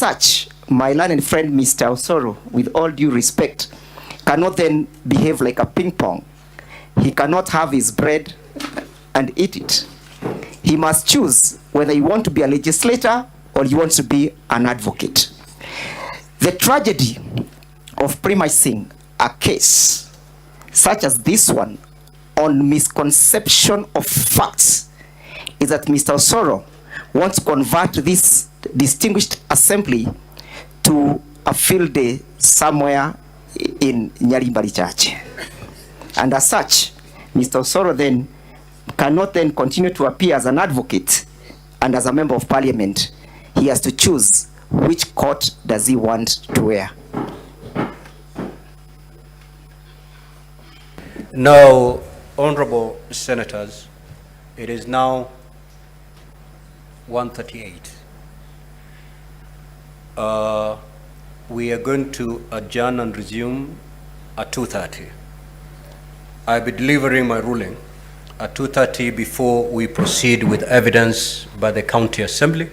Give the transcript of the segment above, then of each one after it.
such, my learned friend Mr. Osoro, with all due respect, cannot then behave like a ping pong. He cannot have his bread and eat it. He must choose whether he wants to be a legislator or he wants to be an advocate. The tragedy of premising a case such as this one on misconception of facts is that Mr. Osoro wants to convert this distinguished assembly to a field day somewhere in Nyarimbari Church. And as such, Mr. Osoro then cannot then continue to appear as an advocate and as a member of parliament. He has to choose which court does he want to wear. Now, honorable senators, it is now 1:38. We are going to adjourn and resume at 2:30. I'll be delivering my ruling at 2:30 before we proceed with evidence by the County Assembly.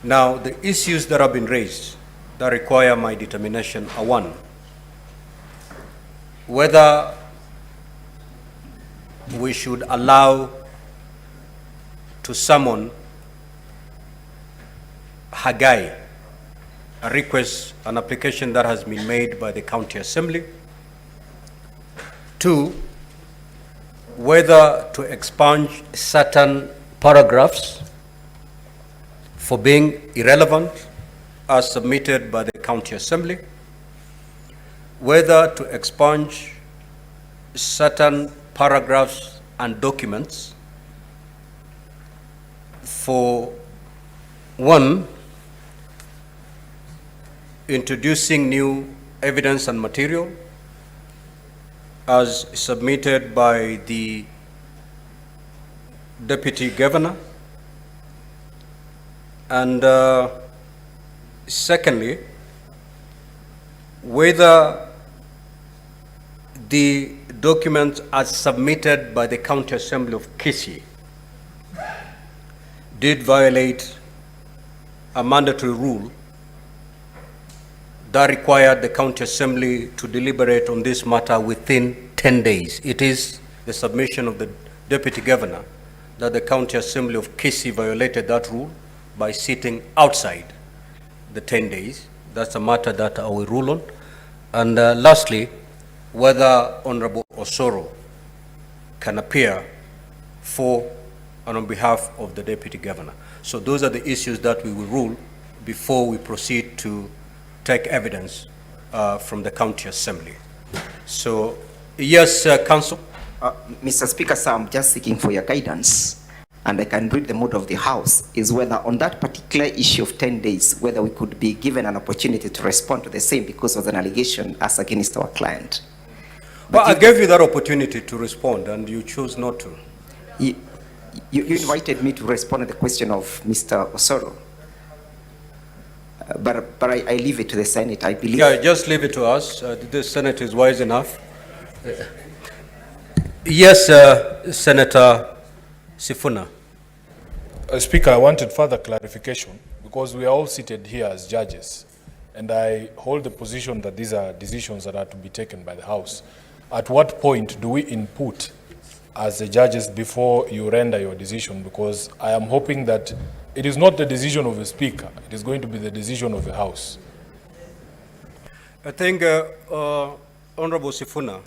Now, the issues that have been raised that require my determination are: one, whether we should allow to summon Hagai, a request, an application that has been made by the County Assembly. Two, whether to expunge certain paragraphs for being irrelevant as submitted by the County Assembly. Whether to expunge certain paragraphs and documents for, one, introducing new evidence and material as submitted by the Deputy Governor, and secondly, whether the documents as submitted by the County Assembly of Kisii did violate a mandatory rule that required the County Assembly to deliberate on this matter within 10 days. It is the submission of the Deputy Governor that the County Assembly of Kisii violated that rule by sitting outside the 10 days. That's a matter that I will rule on. And lastly, whether Honorable Osoro can appear for and on behalf of the Deputy Governor. So those are the issues that we will rule before we proceed to take evidence from the County Assembly. So, yes, Council. Mr. Speaker, sir, I'm just seeking for your guidance, and I can read the mood of the House, is whether on that particular issue of 10 days, whether we could be given an opportunity to respond to the same because of an allegation as against our client. Well, I gave you that opportunity to respond, and you chose not to. You invited me to respond to the question of Mr. Osoro. But I leave it to the Senate, I believe. Yeah, just leave it to us. The Senate is wise enough. Yes, Senator Sifuna. Speaker, I wanted further clarification because we are all seated here as judges, and I hold the position that these are decisions that are to be taken by the House. At what point do we input as the judges before you render your decision? Because I am hoping that it is not the decision of the Speaker, it is going to be the decision of the House. I think, Honorable Sifuna,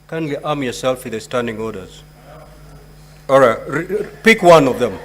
kindly arm yourself with the standing orders. All right, pick one of them.